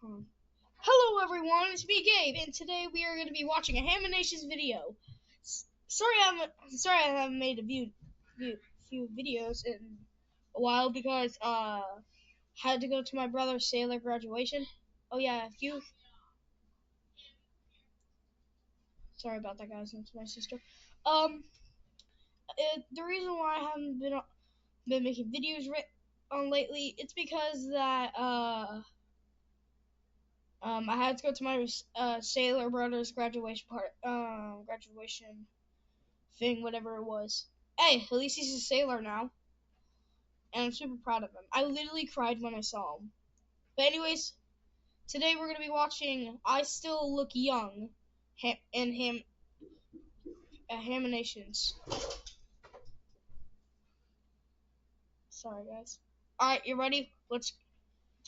Hello everyone, it's me Gabe, and today we are going to be watching a Haminations video. Sorry I haven't made a few videos in a while because had to go to my brother's sailor graduation. Oh yeah, sorry about that, guys. That's my sister. The reason why I haven't been making videos lately, it's because that I had to go to my sailor brother's graduation thing, whatever it was. Hey, at least he's a sailor now, and I'm super proud of him. I literally cried when I saw him. But anyways, today we're gonna be watching "I Still Look Young" in Haminations. Sorry, guys. All right, you ready? Let's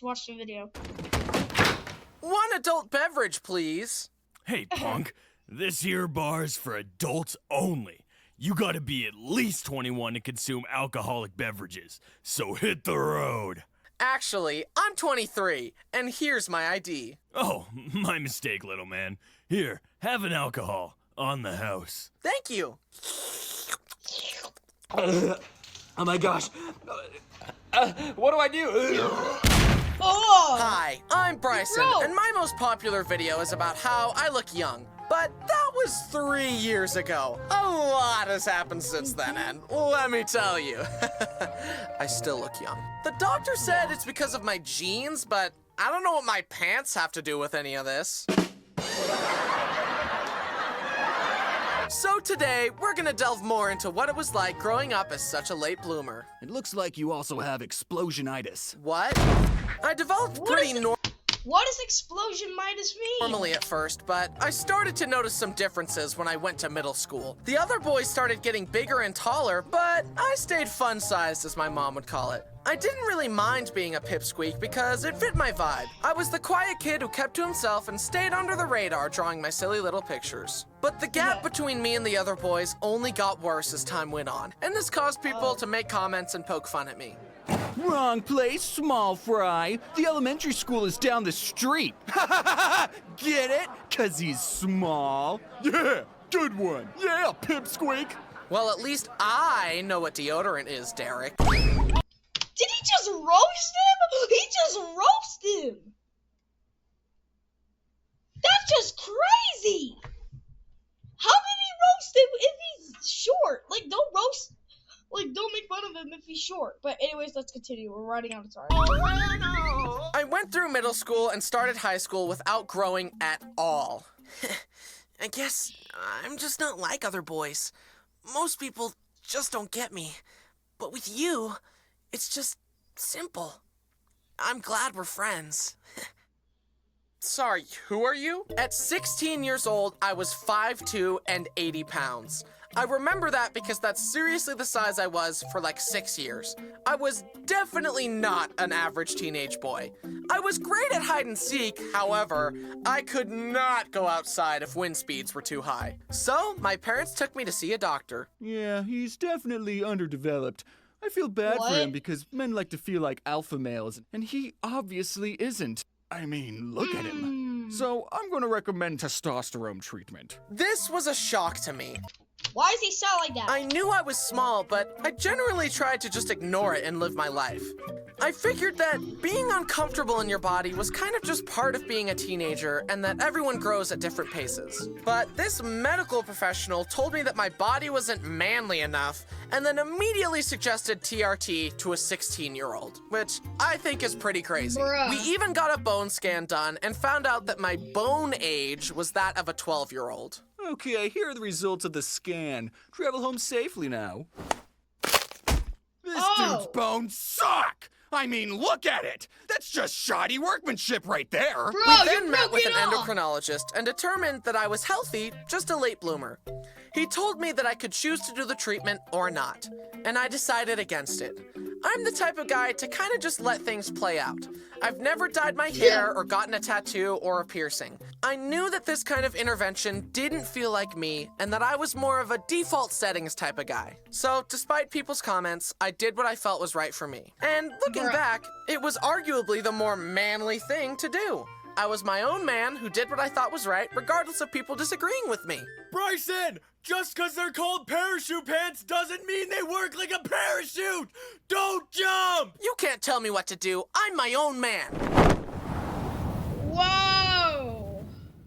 watch the video. One adult beverage, please. Hey, punk. This here bar's for adults only. You gotta be at least 21 to consume alcoholic beverages, so hit the road. Actually, I'm 23, and here's my ID. Oh, my mistake, little man. Here, have an alcohol. On the house. Thank you. Oh my gosh. What do I do? Oh! Hi, I'm Bryson, Bro. and my most popular video is about how I look young. But that was 3 years ago. A lot has happened since then, and let me tell you, I still look young. The doctor said it's because of my genes, but I don't know what my pants have to do with any of this. So today, we're gonna delve more into what it was like growing up as such a late bloomer. It looks like you also have explosionitis. What? I developed pretty What does explosionitis mean? normally at first, but I started to notice some differences when I went to middle school. The other boys started getting bigger and taller, but I stayed fun-sized, as my mom would call it. I didn't really mind being a pipsqueak because it fit my vibe. I was the quiet kid who kept to himself and stayed under the radar drawing my silly little pictures. But the gap between me and the other boys only got worse as time went on, and this caused people to make comments and poke fun at me. Wrong place, small fry. The elementary school is down the street. Get it? 'Cause he's small. Yeah, good one. Yeah, pipsqueak. Well, at least I know what deodorant is, Derek. Did he just roast him? He just roasted him. That's just crazy. How did he roast him if he's short? Don't make fun of him if he's short. But anyways, let's continue. We're running out of time. I went through middle school and started high school without growing at all. I guess I'm just not like other boys. Most people just don't get me. But with you, it's just simple. I'm glad we're friends. Sorry, who are you? At 16 years old, I was 5'2" and 80 pounds. I remember that because that's seriously the size I was for like 6 years. I was definitely not an average teenage boy. I was great at hide and seek, however, I could not go outside if wind speeds were too high. So, my parents took me to see a doctor. Yeah, he's definitely underdeveloped. I feel bad for him because men like to feel like alpha males, and he obviously isn't. I mean, look at him. So, I'm gonna recommend testosterone treatment. This was a shock to me. Why does he sound like that? I knew I was small, but I generally tried to just ignore it and live my life. I figured that being uncomfortable in your body was kind of just part of being a teenager and that everyone grows at different paces. But this medical professional told me that my body wasn't manly enough and then immediately suggested TRT to a 16-year-old, which I think is pretty crazy. Bruh. We even got a bone scan done and found out that my bone age was that of a 12-year-old. Okay, here are the results of the scan. Travel home safely now. This dude's bones suck! I mean, look at it! That's just shoddy workmanship right there! Bro, We you then met broke with it an off. endocrinologist and determined that I was healthy, just a late bloomer. He told me that I could choose to do the treatment or not, and I decided against it. I'm the type of guy to kind of just let things play out. I've never dyed my hair or gotten a tattoo or a piercing. I knew that this kind of intervention didn't feel like me and that I was more of a default settings type of guy. So, despite people's comments, I did what I felt was right for me. And looking back, it was arguably the more manly thing to do. I was my own man who did what I thought was right, regardless of people disagreeing with me. Bryson, just because they're called parachute pants doesn't mean they work like a parachute! Don't jump! You can't tell me what to do. I'm my own man. Whoa!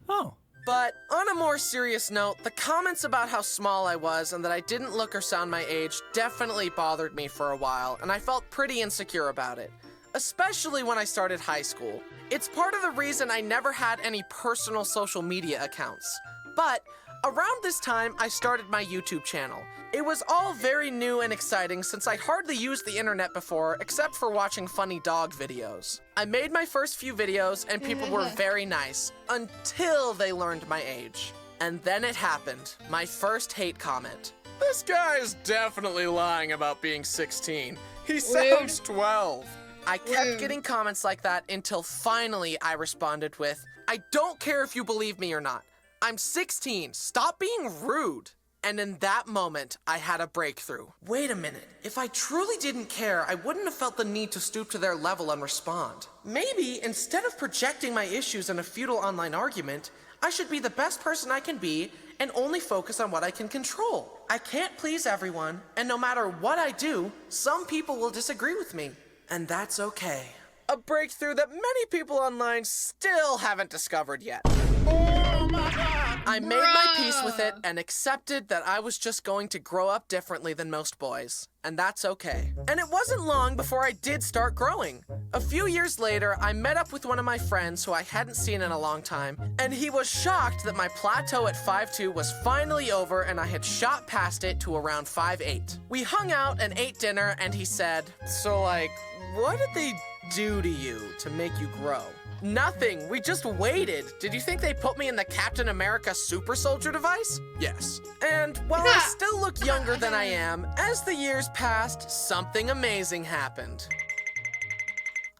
Oh. But on a more serious note, the comments about how small I was and that I didn't look or sound my age definitely bothered me for a while, and I felt pretty insecure about it. Especially when I started high school. It's part of the reason I never had any personal social media accounts. But around this time, I started my YouTube channel. It was all very new and exciting since I'd hardly used the internet before, except for watching funny dog videos. I made my first few videos and people were very nice, until they learned my age. And then it happened, my first hate comment. This guy is definitely lying about being 16. He sounds 12. I kept getting comments like that until finally I responded with, I don't care if you believe me or not. I'm 16. Stop being rude. And in that moment, I had a breakthrough. Wait a minute. If I truly didn't care, I wouldn't have felt the need to stoop to their level and respond. Maybe, instead of projecting my issues in a futile online argument, I should be the best person I can be and only focus on what I can control. I can't please everyone, and no matter what I do, some people will disagree with me. And that's okay. A breakthrough that many people online still haven't discovered yet. Oh my God! I made my peace with it and accepted that I was just going to grow up differently than most boys. And that's okay. And it wasn't long before I did start growing. A few years later, I met up with one of my friends who I hadn't seen in a long time, and he was shocked that my plateau at 5'2" was finally over and I had shot past it to around 5'8". We hung out and ate dinner, and he said, so like, what did they do to you to make you grow? Nothing. We just waited. Did you think they put me in the Captain America super soldier device? Yes. And while I still look younger than I am, as the years passed, something amazing happened.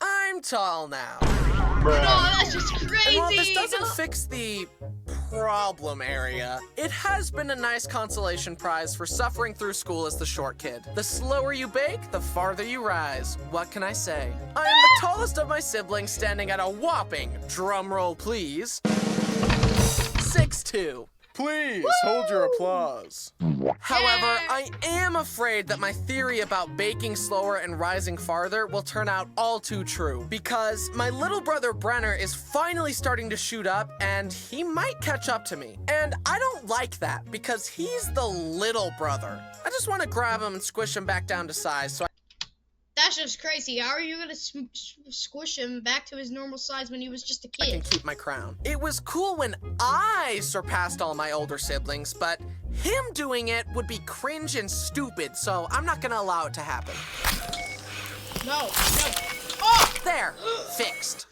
I'm tall now. No, that's just crazy. And while this doesn't fix the problem area, it has been a nice consolation prize for suffering through school as the short kid. The slower you bake, the farther you rise. What can I say? I am the tallest of my siblings, standing at a whopping, drumroll please, 6'2". Please, hold your applause. However, I am afraid that my theory about baking slower and rising farther will turn out all too true, because my little brother Brenner is finally starting to shoot up, and he might catch up to me. And I don't like that, because he's the little brother. I just want to grab him and squish him back down to size, so That's just crazy. How are you gonna squish him back to his normal size when he was just a I can kid? keep my crown. It was cool when I surpassed all my older siblings, but him doing it would be cringe and stupid, so I'm not gonna allow it to happen. No. Oh! There, fixed.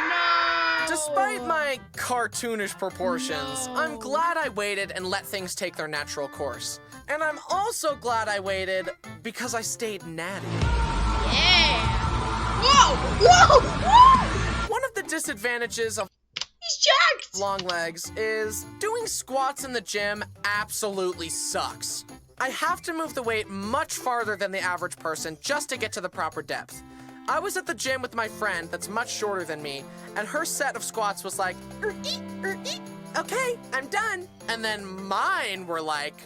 No! Despite my cartoonish proportions, I'm glad I waited and let things take their natural course. And I'm also glad I waited because I stayed natty. Yeah! Whoa! One of the disadvantages of He's jacked! long legs is doing squats in the gym absolutely sucks. I have to move the weight much farther than the average person just to get to the proper depth. I was at the gym with my friend that's much shorter than me, and her set of squats was like, okay, I'm done. And then mine were like,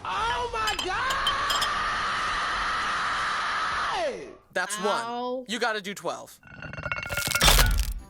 oh my God! That's Ow. one. You gotta do 12.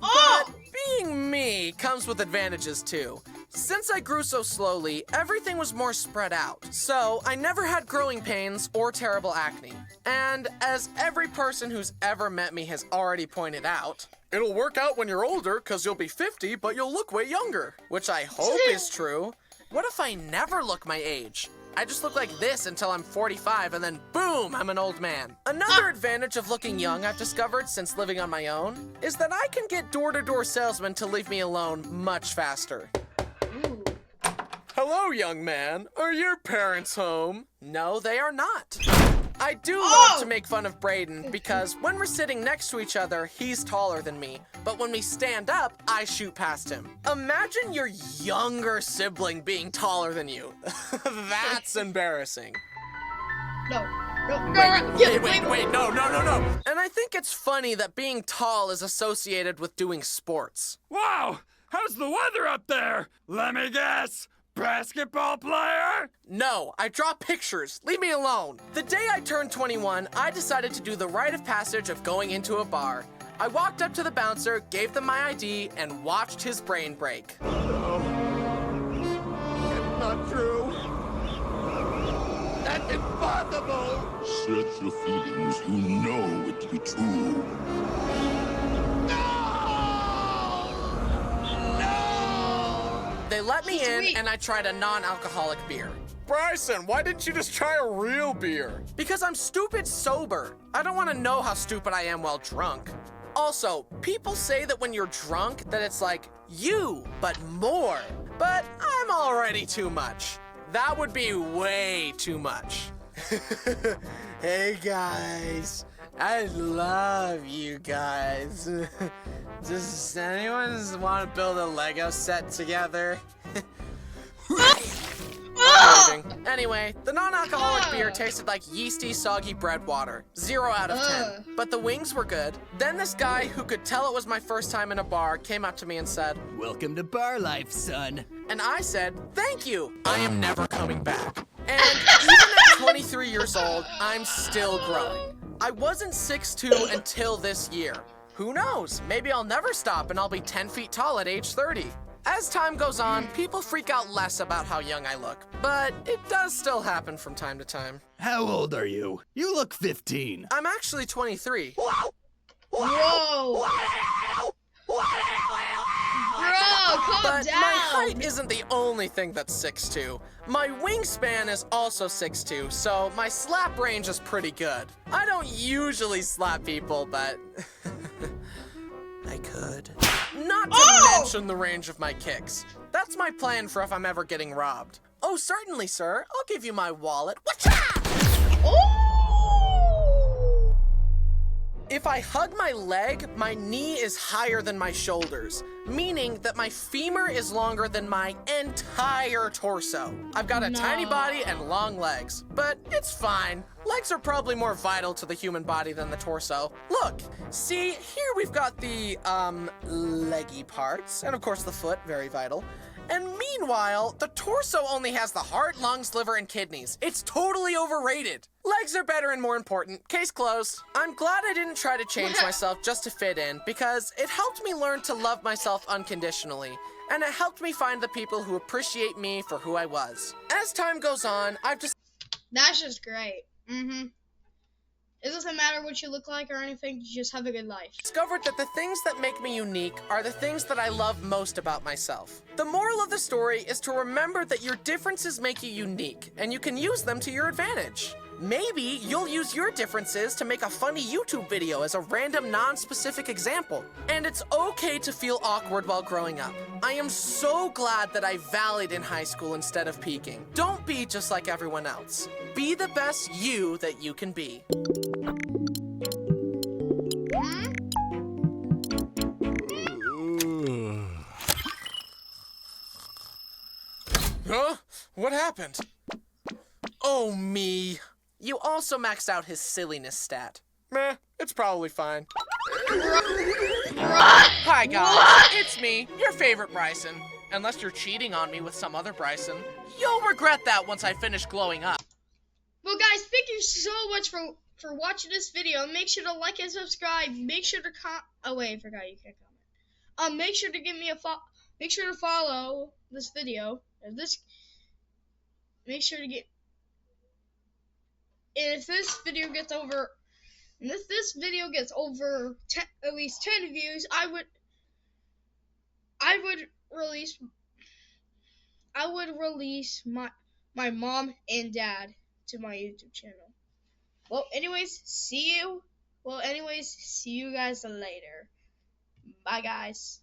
Oh! But being me comes with advantages too. Since I grew so slowly, everything was more spread out. So I never had growing pains or terrible acne. And as every person who's ever met me has already pointed out, it'll work out when you're older because you'll be 50, but you'll look way younger. Which I hope is true. What if I never look my age? I just look like this until I'm 45 and then boom, I'm an old man. Another advantage of looking young I've discovered since living on my own is that I can get door-to-door salesmen to leave me alone much faster. Ooh. Hello, young man. Are your parents home? No, they are not. I do love to make fun of Braden because when we're sitting next to each other, he's taller than me. But when we stand up, I shoot past him. Imagine your younger sibling being taller than you. That's embarrassing. No. Wait, no. And I think it's funny that being tall is associated with doing sports. Wow! How's the weather up there? Let me guess. Basketball player? No, I draw pictures. Leave me alone. The day I turned 21, I decided to do the rite of passage of going into a bar. I walked up to the bouncer, gave them my ID, and watched his brain break. No. It's not true. That's impossible. Search your feelings. You know it to be true. They let me in, and I tried a non-alcoholic beer. Bryson, why didn't you just try a real beer? Because I'm stupid sober. I don't want to know how stupid I am while drunk. Also, people say that when you're drunk, that it's like you, but more. But I'm already too much. That would be way too much. Hey guys, I love you guys. Does anyone want to build a Lego set together? Anyway, the non-alcoholic beer tasted like yeasty, soggy bread water. 0 out of 10. But the wings were good. Then this guy, who could tell it was my first time in a bar, came up to me and said, "Welcome to bar life, son." And I said, "Thank you. I am never coming back." And even at 23 years old, I'm still growing. I wasn't 6'2" until this year. Who knows? Maybe I'll never stop and I'll be 10 feet tall at age 30. As time goes on, people freak out less about how young I look, but it does still happen from time to time. How old are you? You look 15. I'm actually 23. Whoa! Bro, calm But down! my height isn't the only thing that's 6'2". My wingspan is also 6'2", so my slap range is pretty good. I don't usually slap people, but I could. Not to mention the range of my kicks. That's my plan for if I'm ever getting robbed. Oh, certainly, sir. I'll give you my wallet. Whatcha? If I hug my leg, my knee is higher than my shoulders, meaning that my femur is longer than my entire torso. I've got a tiny body and long legs, but it's fine. Legs are probably more vital to the human body than the torso. Look, see, here we've got the, leggy parts, and of course the foot, very vital. And meanwhile, the torso only has the heart, lungs, liver, and kidneys. It's totally overrated. Legs are better and more important. Case closed. I'm glad I didn't try to change myself just to fit in, because it helped me learn to love myself unconditionally, and it helped me find the people who appreciate me for who I was. As time goes on, I've just... That's just great. It doesn't matter what you look like or anything, you just have a good life. Discovered that the things that make me unique are the things that I love most about myself. The moral of the story is to remember that your differences make you unique, and you can use them to your advantage. Maybe you'll use your differences to make a funny YouTube video as a random non-specific example. And it's okay to feel awkward while growing up. I am so glad that I valleyed in high school instead of peaking. Don't be just like everyone else. Be the best you that you can be. Huh? What happened? Oh, me. You also maxed out his silliness stat. Meh, it's probably fine. Hi, guys. It's me, your favorite Bryson. Unless you're cheating on me with some other Bryson. You'll regret that once I finish glowing up. Well, guys, thank you so much for watching this video. Make sure to like and subscribe. Make sure to oh, wait, I forgot you can't comment. Make sure to give me a make sure to follow this video. Make sure to get... And if this video gets over, at least 10 views, I would release my mom and dad to my YouTube channel. Well, anyways, see you guys later. Bye, guys.